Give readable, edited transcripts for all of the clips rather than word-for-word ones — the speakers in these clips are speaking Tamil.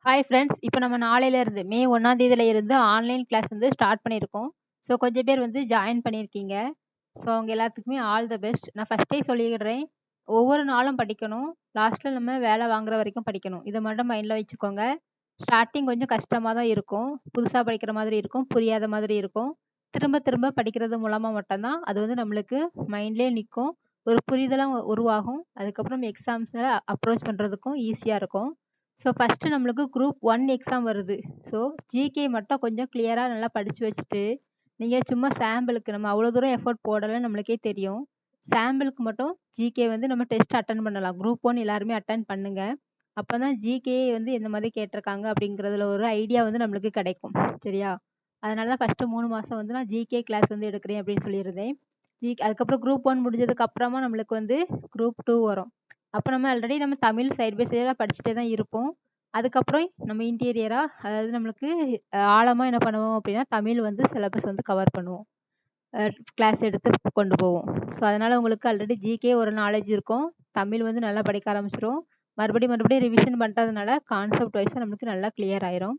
Hi friends. இப்போ நம்ம நாளையிலேருந்து மே 1ஆம் தேதியில இருந்து ஆன்லைன் கிளாஸ் வந்து ஸ்டார்ட் பண்ணியிருக்கோம். ஸோ கொஞ்சம் பேர் வந்து ஜாயின் பண்ணியிருக்கீங்க. ஸோ அவங்க எல்லாத்துக்குமே ஆல் த பெஸ்ட். நான் ஃபர்ஸ்ட்டே சொல்லிடுறேன். ஒவ்வொரு நாளும் படிக்கணும். லாஸ்ட்ல நம்ம வேலை வாங்குற வரைக்கும் படிக்கணும். இத மட்டும் மைண்ட்ல வச்சுக்கோங்க. ஸ்டார்ட்டிங் கொஞ்சம் கஷ்டமா தான் இருக்கும். புதுசா படிக்கிற மாதிரி இருக்கும். புரியாத மாதிரி இருக்கும். திரும்ப திரும்ப படிக்கிறது மூலமா மட்டும் தான் அது வந்து நம்மளுக்கு மைண்ட்லயே நிக்கும். ஒரு புரிதலும் உருவாகும். அதுக்கப்புறம் எக்ஸாம்ஸ்ல அப்ரோச் பண்றதுக்கும் ஈஸியா இருக்கும். ஸோ ஃபர்ஸ்ட்டு நம்மளுக்கு குரூப் 1 எக்ஸாம் வருது. ஸோ ஜிகே மட்டும் கொஞ்சம் கிளியரா நல்லா படிச்சு வச்சுட்டு, நீங்க சும்மா சாம்பிளுக்கு நம்ம அவ்வளோ தூரம் எஃபோர்ட் போடலன்னு நம்மளுக்கே தெரியும். சாம்பிளுக்கு மட்டும் ஜிகே வந்து நம்ம டெஸ்ட் அட்டெண்ட் பண்ணலாம். குரூப் 1 எல்லாருமே அட்டெண்ட் பண்ணுங்க. அப்பதான் ஜிகே வந்து எந்த மாதிரி கேட்டிருக்காங்க அப்படிங்கிறதுல ஒரு ஐடியா வந்து நம்மளுக்கு கிடைக்கும். சரியா? அதனால தான் ஃபர்ஸ்ட்டு 3 மாசம் வந்து நான் ஜிகே கிளாஸ் வந்து எடுக்கிறேன் அப்படின்னு சொல்லியிருந்தேன். அதுக்கப்புறம் குரூப் 1 முடிஞ்சதுக்கு அப்புறமா நம்மளுக்கு வந்து குரூப் 2 வரும். அப்ப நம்ம ஆல்ரெடி நம்ம தமிழ் சைட் பை சைடா படிச்சுட்டே தான் இருப்போம். அதுக்கப்புறம் நம்ம இன்டீரியரா அதாவது நம்மளுக்கு ஆழமா என்ன பண்ணுவோம் அப்படின்னா, தமிழ் வந்து சிலபஸ் வந்து கவர் பண்ணுவோம். கிளாஸ் எடுத்து கொண்டு போவோம். ஸோ அதனால உங்களுக்கு ஆல்ரெடி ஜிகே ஒரு நாலேட்ஜ் இருக்கும். தமிழ் வந்து நல்லா படிக்க ஆரம்பிச்சுரும். மறுபடியும் ரிவிஷன் பண்றதுனால கான்செப்ட் வைஸா நம்மளுக்கு நல்லா கிளியர் ஆயிரும்.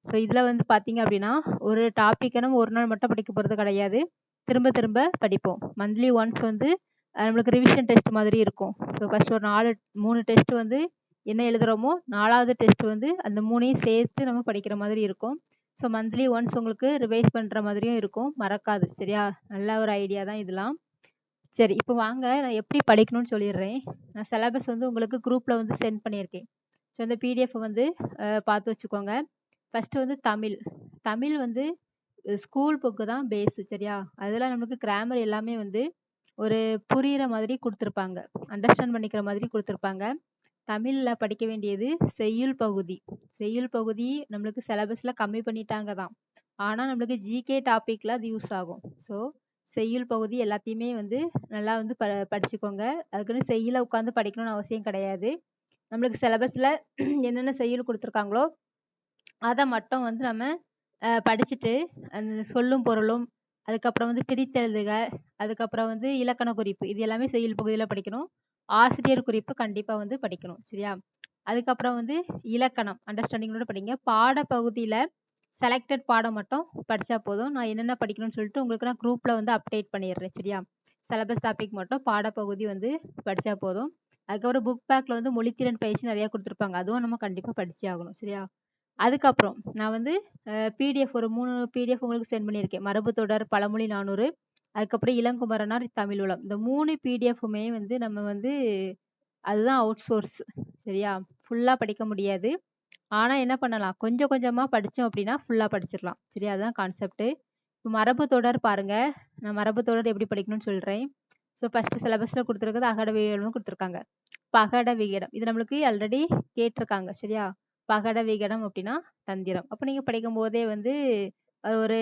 ஸோ இதுல வந்து பார்த்தீங்க அப்படின்னா, ஒரு டாபிக்க நம்ம ஒரு நாள் மட்டும் படிக்க போறது கிடையாது. திரும்ப திரும்ப படிப்போம். மந்த்லி ஒன்ஸ் வந்து நம்மளுக்கு ரிவிஷன் டெஸ்ட் மாதிரி இருக்கும். ஸோ ஃபர்ஸ்ட் ஒரு 3 டெஸ்ட் வந்து என்ன எழுதுறோமோ, 4வது டெஸ்ட் வந்து அந்த 3யும் சேர்த்து நம்ம படிக்கிற மாதிரி இருக்கும். ஸோ மந்த்லி ஒன்ஸ் உங்களுக்கு ரிவைஸ் பண்ற மாதிரியும் இருக்கும். மறக்காது. சரியா? நல்ல ஒரு ஐடியா தான் இதெல்லாம். சரி, இப்போ வாங்க நான் எப்படி படிக்கணும்னு சொல்லிடுறேன். நான் சிலபஸ் வந்து உங்களுக்கு குரூப்ல வந்து சென்ட் பண்ணியிருக்கேன். ஸோ இந்த பிடிஎஃப் வந்து பார்த்து வச்சுக்கோங்க. ஃபர்ஸ்ட் வந்து தமிழ். தமிழ் வந்து ஸ்கூல் புக்கு தான் பேஸ். சரியா? அதுல நமக்கு கிராமர் எல்லாமே வந்து ஒரு புரியிற மாதிரி குடுத்துருப்பாங்க. அண்டர்ஸ்டாண்ட் பண்ணிக்கிற மாதிரி குடுத்துருப்பாங்க. தமிழ்ல படிக்க வேண்டியது செய்யுள் பகுதி. செய்யுள் பகுதி நம்மளுக்கு சிலபஸ்ல கம்மி பண்ணிட்டாங்க தான். ஆனா நம்மளுக்கு ஜிகே டாபிக்ல அது யூஸ் ஆகும். ஸோ செய்யுள் பகுதி எல்லாத்தையுமே வந்து நல்லா வந்து படிச்சுக்கோங்க. அதுக்குன்னு செய்யுள உட்காந்து படிக்கணும்னு அவசியம் கிடையாது. நம்மளுக்கு சிலபஸ்ல என்னென்ன செய்யுள் குடுத்துருக்காங்களோ, அத மட்டும் வந்து நம்ம படிச்சுட்டு, அந்த சொல்லும் பொருளும், அதுக்கப்புறம் வந்து பிரித்தெழுதுக, அதுக்கப்புறம் வந்து இலக்கண குறிப்பு. இது எல்லாமே செய்யுள் பகுதியில படிக்கணும். ஆசிரியர் குறிப்பு கண்டிப்பா வந்து படிக்கணும். சரியா? அதுக்கப்புறம் வந்து இலக்கணம், அண்டர்ஸ்டாண்டிங்கோட படிங்க. பாடப்பகுதியில செலக்டட் பாடம் மட்டும் படிச்சா போதும். நான் என்னென்ன படிக்கணும்னு சொல்லிட்டு உங்களுக்கு நான் குரூப்ல வந்து அப்டேட் பண்ணிடுறேன். சரியா? சிலபஸ் டாபிக் மட்டும் பாடப்பகுதி வந்து படிச்சா போதும். அதுக்கப்புறம் புக் பேக்ல வந்து மொழித்திறன் பயிற்சி நெறைய குடுத்துருப்பாங்க. அதுவும் நம்ம கண்டிப்பா படிச்சே ஆகணும். சரியா? அதுக்கப்புறம் நான் வந்து பிடிஎஃப் ஒரு 3 பிடிஎஃப் உங்களுக்கு சென்ட் பண்ணியிருக்கேன். மரபுத்தொடர், பழமொழி 400, அதுக்கப்புறம் இளங்குமரனார், தமிழுலம். இந்த 3 பிடிஎஃப்புமே வந்து நம்ம வந்து அதுதான் அவுட் சோர்ஸ். சரியா? ஃபுல்லா படிக்க முடியாது. ஆனா என்ன பண்ணலாம், கொஞ்சம் கொஞ்சமா படிச்சோம் அப்படின்னா ஃபுல்லா படிச்சிடலாம். சரியா? அதுதான் கான்செப்ட். இப்போ மரபுத்தொடர் பாருங்க. நான் மரபுத்தொடர் எப்படி படிக்கணும்னு சொல்றேன். ஸோ ஃபர்ஸ்ட் சிலபஸ்ல குடுத்துருக்கிறது அகட விகடமும் குடுத்துருக்காங்க. பகட விகடம். இது நம்மளுக்கு ஆல்ரெடி கேட்டிருக்காங்க. சரியா? பகட விகடம் அப்படின்னா தந்திரம். அப்ப நீங்க படிக்கும்போதே வந்து அது ஒரு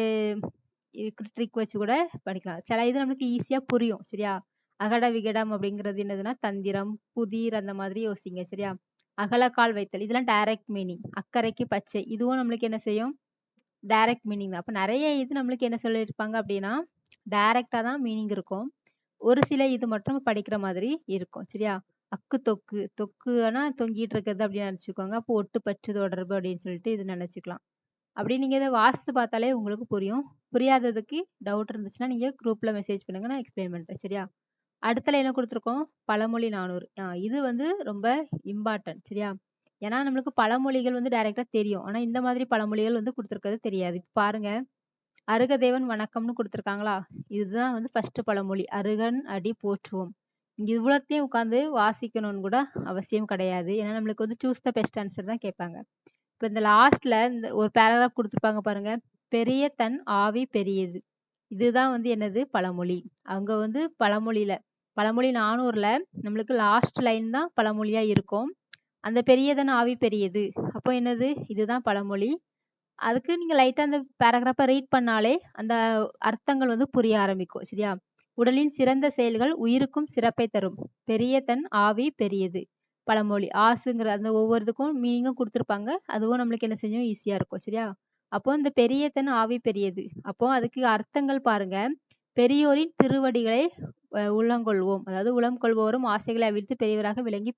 ட்ரிக் வச்சு கூட படிக்கலாம். சில இது நம்மளுக்கு ஈஸியா புரியும். சரியா? அகட விகடம் அப்படிங்கிறது என்னதுன்னா தந்திரம், புதிர் அந்த மாதிரி யோசிங்க. சரியா? அகலக்கால் வைத்தல். இதெல்லாம் டைரக்ட் மீனிங். அக்கறைக்கு பச்சை. இதுவும் நம்மளுக்கு என்ன செய்யும்? டைரக்ட் மீனிங் தான். அப்ப நெறைய இது நம்மளுக்கு என்ன சொல்லியிருப்பாங்க அப்படின்னா, டைரக்ட்டா தான் மீனிங் இருக்கும். ஒரு சில இது மட்டும் படிக்கிற மாதிரி இருக்கும். சரியா? அக்கு தொக்கு. தொக்குன்னா தொங்கிட்டு இருக்கிறது அப்படின்னு நெனச்சுக்கோங்க. அப்போ ஒட்டு பற்று தொடர்பு அப்படின்னு சொல்லிட்டு இது நெனச்சுக்கலாம். அப்படி நீங்க இத வாசித்து பார்த்தாலே உங்களுக்கு புரியும். புரியாததுக்கு டவுட் இருந்துச்சுன்னா, நீங்க குரூப்ல மெசேஜ் பண்ணுங்க. நான் எக்ஸ்பிளைன் பண்றேன். சரியா? அடுத்தல என்ன குடுத்துருக்கோம்? பழமொழி 400. இது வந்து ரொம்ப இம்பார்ட்டன்ட். சரியா? ஏன்னா நம்மளுக்கு பழமொழிகள் வந்து டைரக்ட்டா தெரியும். ஆனா இந்த மாதிரி பழமொழிகள் வந்து குடுத்துருக்கிறது தெரியாது. இப்ப பாருங்க. அருகதேவன் வணக்கம்னு குடுத்துருக்காங்களா? இதுதான் வந்து ஃபர்ஸ்ட் பழமொழி. அருகன் அடி போற்றுவோம். இங்க இவ்வளத்தையும் உட்காந்து வாசிக்கணும்னு கூட அவசியம் கிடையாது. ஏன்னா நம்மளுக்கு வந்து சூஸ் த பெஸ்ட் ஆன்சர் தான் கேட்பாங்க. இப்ப இந்த லாஸ்ட்ல இந்த ஒரு பேராகிராஃப் குடுத்துருப்பாங்க பாருங்க. பெரிய தன் ஆவி பெரியது. இதுதான் வந்து என்னது? பழமொழி. அங்க வந்து பழமொழி 400ல நம்மளுக்கு லாஸ்ட் லைன் தான் பழமொழியா இருக்கும். அந்த பெரியதன் ஆவி பெரியது. அப்போ என்னது? இதுதான் பழமொழி. அதுக்கு நீங்க லைட்டா அந்த பேராகிராஃப ரீட் பண்ணாலே, அந்த அர்த்தங்கள் வந்து புரிய ஆரம்பிக்கும். சரியா? உடலின் சிறந்த செயல்கள் உயிருக்கும் சிறப்பை தரும். பெரிய தன் ஆவி பெரியது. பழமொழி. ஆசுங்கிற அந்த ஒவ்வொரு இதுக்கும் மீனிங்கும் குடுத்துருப்பாங்க. அதுவும் நம்மளுக்கு என்ன செஞ்சும் ஈஸியா இருக்கும். சரியா? அப்போ இந்த பெரிய தன் ஆவி பெரியது. அப்போ அதுக்கு அர்த்தங்கள் பாருங்க. பெரியோரின் திருவடிகளை உள்ளங்கொள்வோம். அதாவது உளம் கொள்வோரும் ஆசைகளை அவிழ்த்து பெரியவராக விளங்கி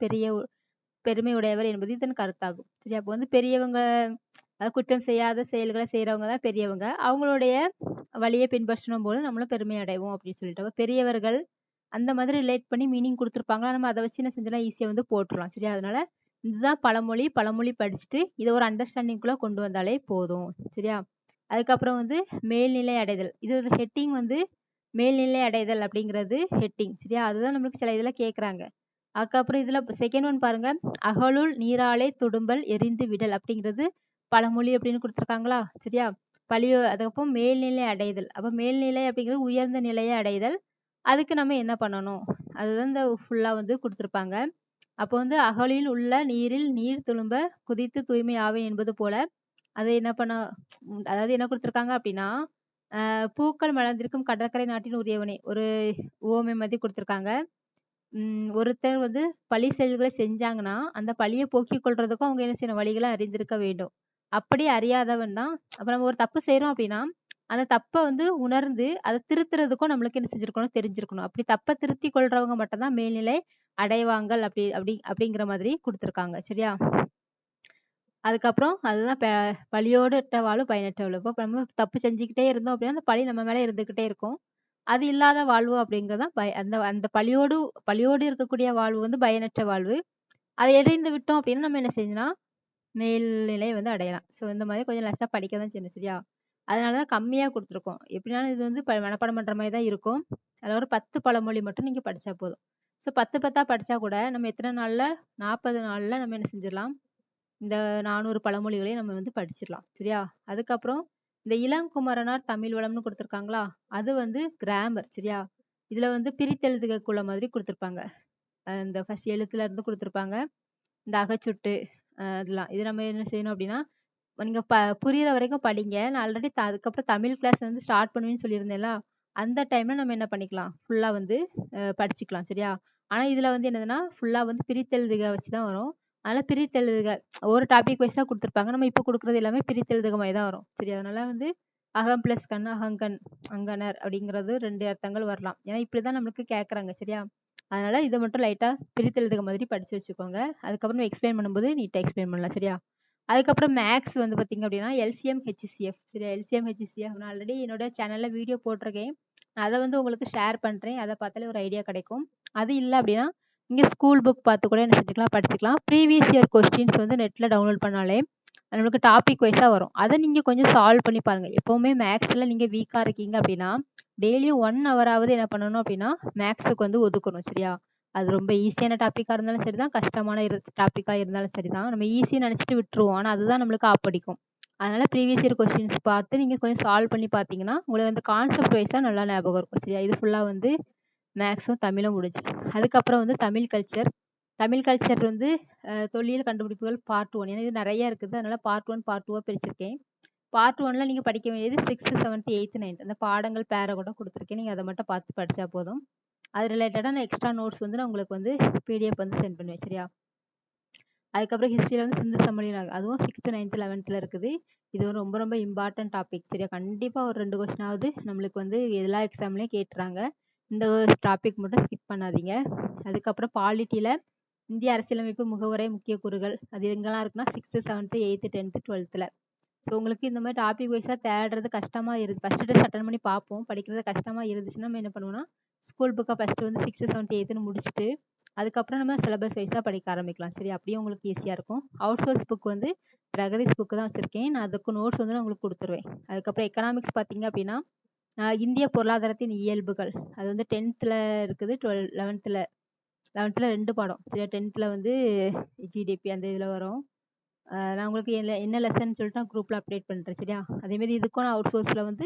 பெருமை உடையவர் என்பது இதன் கருத்தாகும். சரி, அப்போ வந்து பெரியவங்க குற்றம் செய்யாத செயல்களை செய்றவங்க தான் பெரியவங்க. அவங்களுடைய வழிய பின்பற்றணும் போது நம்மளும் பெருமை அடைவோம் அப்படின்னு சொல்லிட்டு. அப்ப பெரியவர்கள் அந்த மாதிரி ரிலேட் பண்ணி மீனிங் குடுத்துருப்பாங்க. நம்ம அத வச்சு என்ன செஞ்சிடலாம், ஈஸியா வந்து போட்டுறலாம். சரியா? அதனால இதுதான் பழமொழி. பழமொழி படிச்சுட்டு இத ஒரு அண்டர்ஸ்டாண்டிங்குள்ள கொண்டு வந்தாலே போதும். சரியா? அதுக்கப்புறம் வந்து மேல்நிலை அடைதல். இது ஒரு ஹெட்டிங் வந்து மேல்நிலை அடைதல் அப்படிங்கிறது ஹெட்டிங். சரியா? அதுதான் நம்மளுக்கு சில இதுல கேட்கறாங்க. அதுக்கப்புறம் இதுல செகண்ட் ஒன் பாருங்க. "அகலுள் நீராலே துடும்பல் எரிந்து விடல்" அப்படிங்கிறது பழமொழி அப்படின்னு குடுத்துருக்காங்களா? சரியா? அதுக்கப்புறம் மேல்நிலை அடைதல். அப்ப மேல்நிலை அப்படிங்கிறது உயர்ந்த நிலையை அடைதல். அதுக்கு நம்ம என்ன பண்ணணும்? அதுதான் இந்த ஃபுல்லா வந்து குடுத்துருப்பாங்க. அப்போ வந்து "அகழில் உள்ள நீரில் நீர் துளும்ப குதித்து தூய்மை ஆவேன்" என்பது போல, அது என்ன பண்ண அதாவது என்ன குடுத்துருக்காங்க அப்படின்னா, பூக்கள் மலர்ந்திருக்கும் கடற்கரை நாட்டின் உரியவனே ஒரு உவமை மாதிரி குடுத்துருக்காங்க. ஒருத்தர் வந்து பழி செயல்களை செஞ்சாங்கன்னா, அந்த பழிய போக்கிக் கொள்றதுக்கும் அவங்க என்ன செய்யணும்? வழிகள அறிந்திருக்க வேண்டும். அப்படி அறியாதவன் தான் அப்ப நம்ம ஒரு தப்பு செய்றோம் அப்படின்னா, அந்த தப்ப வந்து உணர்ந்து அத திருத்துறதுக்கும் நம்மளுக்கு என்ன செஞ்சிருக்கணும்? தெரிஞ்சிருக்கணும். அப்படி தப்ப திருத்திக் கொள்றவங்க மட்டும் தான் மேல்நிலை அடைவாங்கள் அப்படிங்கிற மாதிரி குடுத்துருக்காங்க. சரியா? அதுக்கப்புறம் அதுதான் பழியோடு இட்ட வாಳು பயனற்ற வாழ்வு. இப்ப நம்ம தப்பு செஞ்சுக்கிட்டே இருந்தோம் அப்படின்னா, அந்த பழி நம்ம மேல இருந்துகிட்டே இருக்கும். அது இல்லாத வாழ்வு அப்படிங்கிறது தான் அந்த அந்த பழியோடு இருக்கக்கூடிய வாழ்வு வந்து பயனற்ற வாழ்வு. அத எறிந்து விட்டோம் அப்படின்னா, நம்ம என்ன செய்யலாம்? மேல்நிலை வந்து அடையலாம். ஸோ இந்த மாதிரி கொஞ்சம் லாஸ்ட்டா படிக்க தான் செய்யணும். சரியா? அதனால தான் கம்மியா குடுத்துருக்கோம். எப்படினாலும் இது வந்து மனப்பாடம் பண்ற மாரி தான் இருக்கும். அதுல ஒரு 10 பழமொழி மட்டும் நீங்க படிச்சா போதும். ஸோ 10 10ஆ படிச்சா கூட நம்ம எத்தன நாள்ல 40 நாள்ல நம்ம என்ன செஞ்சிடலாம்? இந்த 400 பழமொழிகளையும் நம்ம வந்து படிச்சிடலாம். சரியா? அதுக்கப்புறம் இந்த இளங்குமரனார் தமிழ் வளம்னு குடுத்துருக்காங்களா? அது வந்து கிராமர். சரியா? இதுல வந்து பிரித்தெழுதுகக்குள்ள மாதிரி குடுத்துருப்பாங்க. இந்த ஃபர்ஸ்ட் எழுத்துல இருந்து குடுத்துருப்பாங்க. இந்த அகச்சுட்டு அதெல்லாம். இது நம்ம என்ன செய்யணும் அப்படின்னா, நீங்க புரியிற வரைக்கும் படிங்க. நான் ஆல்ரெடி அதுக்கப்புறம் தமிழ் கிளாஸ் வந்து ஸ்டார்ட் பண்ணுவேன்னு சொல்லியிருந்தேன்ல. அந்த டைம்ல நம்ம என்ன பண்ணிக்கலாம்? ஃபுல்லா வந்து படிச்சுக்கலாம். சரியா? ஆனா இதுல வந்து என்னதுன்னா, ஃபுல்லா வந்து பிரித்தெழுதுக வச்சு தான் வரும். அதனால பிரித்தெழுதுக ஒரு டாபிக் வைஸா குடுத்துருப்பாங்க. நம்ம இப்ப குடுக்குறது எல்லாமே பிரித்தெழுதுக மாரி தான் வரும். சரியா? அதனால வந்து அகம் பிளஸ் கண், அகங்கண், அங்கணர் அப்படிங்கிறது 2 அர்த்தங்கள் வரலாம். ஏன்னா இப்படிதான் நம்மளுக்கு கேட்கறாங்க. சரியா? அதனால இத மட்டும் லைட்டா பிரித்தெழுதுக மாதிரி படிச்சு வச்சுக்கோங்க. அதுக்கப்புறம் எக்ஸ்பிளைன் பண்ணும்போது நீட்டா எக்ஸ்பிளைன் பண்ணலாம். சரியா? அதுக்கப்புறம் மேத்ஸ் வந்து பார்த்தீங்க அப்படின்னா, எல்சிஎம், ஹெச்சிஎஃப். சரியா? எல்சிஎம், ஹெச்சிஎஃப் நான் ஆல்ரெடி என்னோட சேனல்ல வீடியோ போட்டிருக்கேன். நான் அத வந்து உங்களுக்கு ஷேர் பண்றேன். அத பார்த்தாலே ஒரு ஐடியா கிடைக்கும். அது இல்ல அப்படின்னா, நீங்க ஸ்கூல் புக் பார்த்து கூட என்ன செஞ்சுக்கலாம், படிச்சுக்கலாம். ப்ரீவியஸ் இயர் கொஸ்டின்ஸ் வந்து நெட்ல டவுன்லோட் பண்ணாலே, நம்மளுக்கு டாபிக் வைஸா வரும். அத நீங்க கொஞ்சம் சால்வ் பண்ணி பாருங்க. எப்பவுமே மேத்ஸ்ல நீங்க வீக்கா இருக்கீங்க அப்படின்னா, டெய்லியும் 1 ஹவராவது என்ன பண்ணணும் அப்படின்னா, மேத்ஸுக்கு வந்து ஒதுக்கணும். சரியா? அது ரொம்ப ஈஸியான டாபிக்கா இருந்தாலும் சரிதான், கஷ்டமான டாபிக்கா இருந்தாலும் சரிதான். நம்ம ஈஸின்னு நினைச்சுட்டு விட்டுருவோம். ஆனா அதுதான் நம்மளுக்கு ஆப்படிக்கும். அதனால ப்ரீவியஸ் இயர் கொஸ்டின்ஸ் பார்த்து நீங்க கொஞ்சம் சால்வ் பண்ணி பார்த்தீங்கன்னா, உங்களுக்கு அந்த கான்செப்ட் வைஸா நல்லா ஞாபகம் இருக்கும். சரியா? இது ஃபுல்லா வந்து மேத்ஸும், தமிழும் முடிஞ்சுச்சு. அதுக்கப்புறம் வந்து தமிழ் கல்ச்சர். தமிழ் கல்ச்சர் வந்து தொல்லியல் கண்டுபிடிப்புகள் பார்ட் 1. ஏன்னா இது நெறைய இருக்குது. அதனால பார்ட் 1, பார்ட் 2ஆ பிரிச்சிருக்கேன். பார்ட் 1ல நீங்க படிக்க வேண்டியது 6த், 7த், 8த், 9த் அந்த பாடங்கள் பேர கூட குடுத்துருக்கேன். நீங்க அத மட்டும் பார்த்து படிச்சா போதும். அது ரிலேட்டடா நான் எக்ஸ்ட்ரா நோட்ஸ் வந்து நான் உங்களுக்கு வந்து பிடிஎஃப் வந்து சென்ட் பண்ணுவேன். சரியா? அதுக்கப்புறம் ஹிஸ்ட்ரியில வந்து சிந்து சமவெளி அதுவும் 6த், 9த், 11த்ல இருக்குது. இது ஒரு ரொம்ப ரொம்ப இம்பார்ட்டன்ட் டாபிக். சரியா? கண்டிப்பா ஒரு 2 கொஸ்டினாவது நம்மளுக்கு வந்து எல்லா எக்ஸாம்லயும் கேட்டுறாங்க. இந்த டாபிக் மட்டும் ஸ்கிப் பண்ணாதீங்க. அதுக்கப்புறம் பாலிட்டில இந்திய அரசியலமைப்பு முகவுரை முக்கிய கூறுகள். அது எங்கெல்லாம் இருக்குன்னா 6த், 7த், 8த், 10த், 12த்ல. ஸோ உங்களுக்கு இந்த மாதிரி டாபிக் வைஸா தேடுறது கஷ்டமா இருக்கு. ஃபர்ஸ்ட் டெஸ்ட் அட்டெண்ட் பண்ணி பார்ப்போம். படிக்கிறது கஷ்டமா இருந்துச்சுன்னா நம்ம என்ன பண்ணுவோம்னா, ஸ்கூல் புக்க ஃபர்ஸ்ட் வந்து 6த், 7த், 8த்ன்னு முடிச்சுட்டு, அதுக்கப்புறம் நம்ம சிலபஸ் வைஸா படிக்க ஆரம்பிக்கலாம். சரி, அப்படியே உங்களுக்கு ஈஸியா இருக்கும். அவுட் சோர்ஸ் புக் வந்து பிரகதீஷ் புக் தான் வச்சிருக்கேன். நான் அதுக்கு நோட்ஸ் வந்து நான் உங்களுக்கு குடுத்துருவேன். அதுக்கப்புறம் எக்கனாமிக்ஸ் பார்த்தீங்க அப்படின்னா, இந்திய பொருளாதாரத்தின் இயல்புகள். அது வந்து 10த்ல இருக்குது. 11த்ல 2 பாடம். சரியா? 10த்ல வந்து ஜிடிபி அந்த இதுல வரும். நான் உங்களுக்கு என்ன லெசன் சொல்லிட்டு நான் குரூப்ல அப்டேட் பண்றேன். சரியா? அதே மாரி இதுக்கும் நான் அவுட் சோர்ஸ்ல வந்து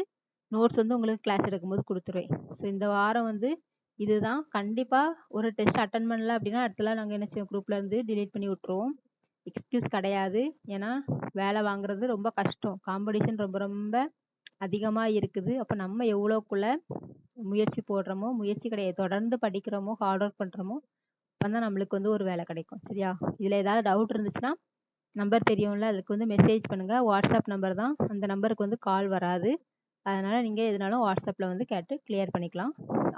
நோட்ஸ் வந்து உங்களுக்கு கிளாஸ் எடுக்கும்போது குடுத்துருவேன். ஸோ இந்த வாரம் வந்து இதுதான். கண்டிப்பா ஒரு டெஸ்ட் அட்டெண்ட் பண்ணல அப்படின்னா, அடுத்தலாம் நாங்க என்ன செய்வோம் குரூப்ல இருந்து டிலீட் பண்ணி விட்டுருவோம். எக்ஸ்கியூஸ் கிடையாது. ஏன்னா வேலை வாங்குறது ரொம்ப கஷ்டம். காம்படிஷன் ரொம்ப ரொம்ப அதிகமா இருக்குது. அப்ப நம்ம எவ்வளோக்குள்ள முயற்சி போடுறோமோ, முயற்சி கிடையாது தொடர்ந்து படிக்கிறோமோ, ஹார்ட் ஒர்க் பண்றோமோ, அப்பதான் நம்மளுக்கு வந்து ஒரு வேலை கிடைக்கும். சரியா? இதுல ஏதாவது டவுட் இருந்துச்சுன்னா நம்பர் தெரியும்ல. அதுக்கு வந்து மெசேஜ் பண்ணுங்க. வாட்ஸ்அப் நம்பர் தான். அந்த நம்பருக்கு வந்து கால் வராது. அதனால நீங்க எதுனாலும் வாட்ஸ்அப்ல வந்து கேட்டு கிளியர் பண்ணிக்கலாம்.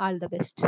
All the best.